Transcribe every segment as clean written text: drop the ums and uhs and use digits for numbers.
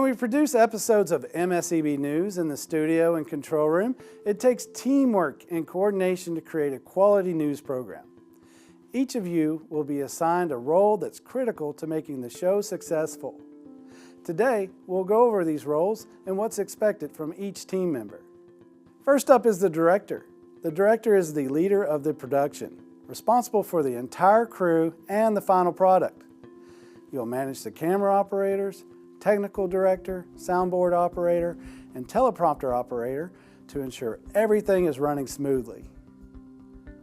we produce episodes of MSEB News in the studio and control room, it takes teamwork and coordination to create a quality news program. Each of you will be assigned a role that's critical to making the show successful. Today, we'll go over these roles and what's expected from each team member. First up is the director. The director is the leader of the production, responsible for the entire crew and the final product. You'll manage the camera operators, technical director, soundboard operator, and teleprompter operator to ensure everything is running smoothly.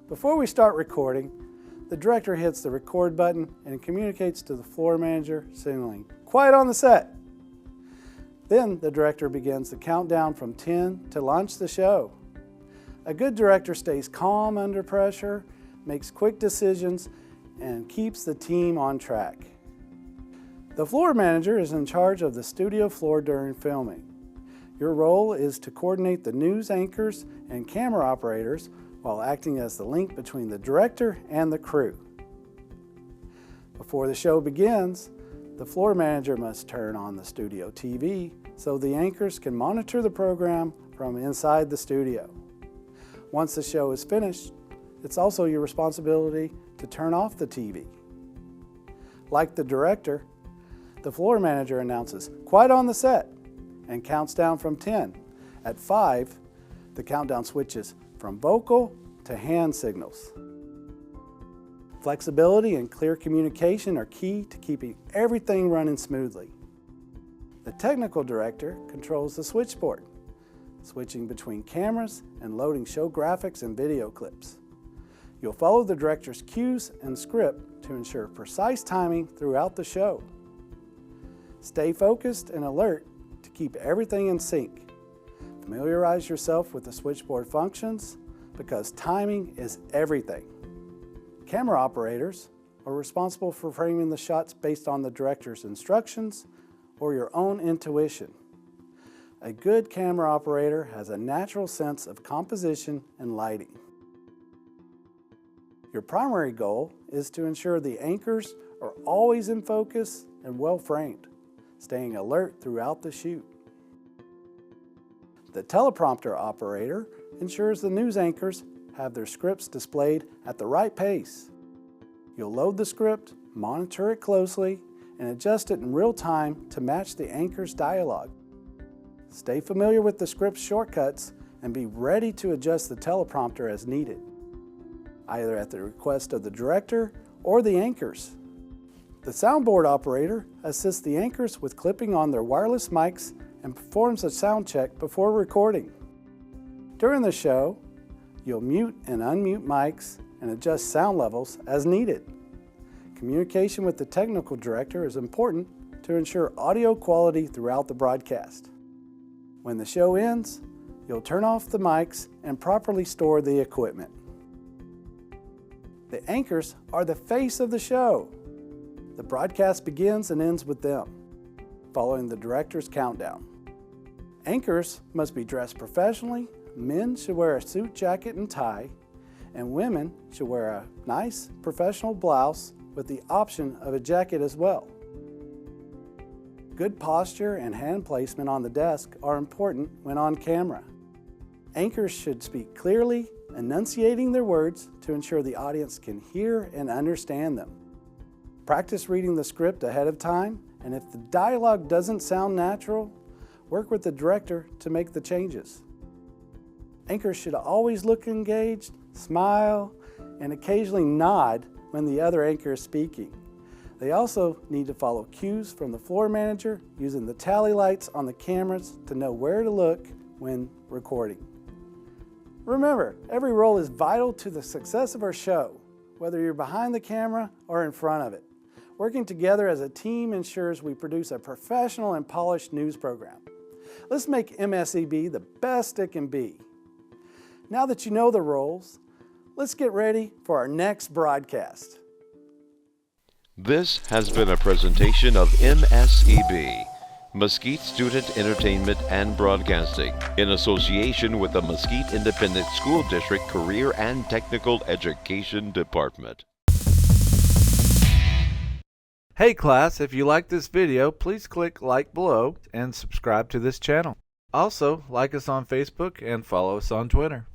Before we start recording, the director hits the record button and communicates to the floor manager, signaling, "Quiet on the set." Then the director begins the countdown from 10 to launch the show. A good director stays calm under pressure, makes quick decisions, and keeps the team on track. The floor manager is in charge of the studio floor during filming. Your role is to coordinate the news anchors and camera operators while acting as the link between the director and the crew. Before the show begins, the floor manager must turn on the studio TV so the anchors can monitor the program from inside the studio. Once the show is finished, it's also your responsibility to turn off the TV. Like the director, the floor manager announces, "Quiet on the set," and counts down from 10. At 5, the countdown switches from vocal to hand signals. Flexibility and clear communication are key to keeping everything running smoothly. The technical director controls the switchboard, switching between cameras and loading show graphics and video clips. You'll follow the director's cues and script to ensure precise timing throughout the show. Stay focused and alert to keep everything in sync. Familiarize yourself with the switchboard functions because timing is everything. Camera operators are responsible for framing the shots based on the director's instructions or your own intuition. A good camera operator has a natural sense of composition and lighting. Your primary goal is to ensure the anchors are always in focus and well framed, staying alert throughout the shoot. The teleprompter operator ensures the news anchors have their scripts displayed at the right pace. You'll load the script, monitor it closely, and adjust it in real time to match the anchor's dialogue. Stay familiar with the script's shortcuts and be ready to adjust the teleprompter as needed, either at the request of the director or the anchors. The soundboard operator assists the anchors with clipping on their wireless mics and performs a sound check before recording. During the show, you'll mute and unmute mics and adjust sound levels as needed. Communication with the technical director is important to ensure audio quality throughout the broadcast. When the show ends, you'll turn off the mics and properly store the equipment. The anchors are the face of the show. The broadcast begins and ends with them, following the director's countdown. Anchors must be dressed professionally. Men should wear a suit jacket and tie, and women should wear a nice professional blouse with the option of a jacket as well. Good posture and hand placement on the desk are important when on camera. Anchors should speak clearly, enunciating their words to ensure the audience can hear and understand them. Practice reading the script ahead of time, and if the dialogue doesn't sound natural, work with the director to make the changes. Anchors should always look engaged, smile, and occasionally nod when the other anchor is speaking. They also need to follow cues from the floor manager using the tally lights on the cameras to know where to look when recording. Remember, every role is vital to the success of our show, whether you're behind the camera or in front of it. Working together as a team ensures we produce a professional and polished news program. Let's make MSEB the best it can be. Now that you know the roles, let's get ready for our next broadcast. This has been a presentation of MSEB, Mesquite Student Entertainment and Broadcasting, in association with the Mesquite Independent School District Career and Technical Education Department. Hey class, if you like this video, please click like below and subscribe to this channel. Also, like us on Facebook and follow us on Twitter.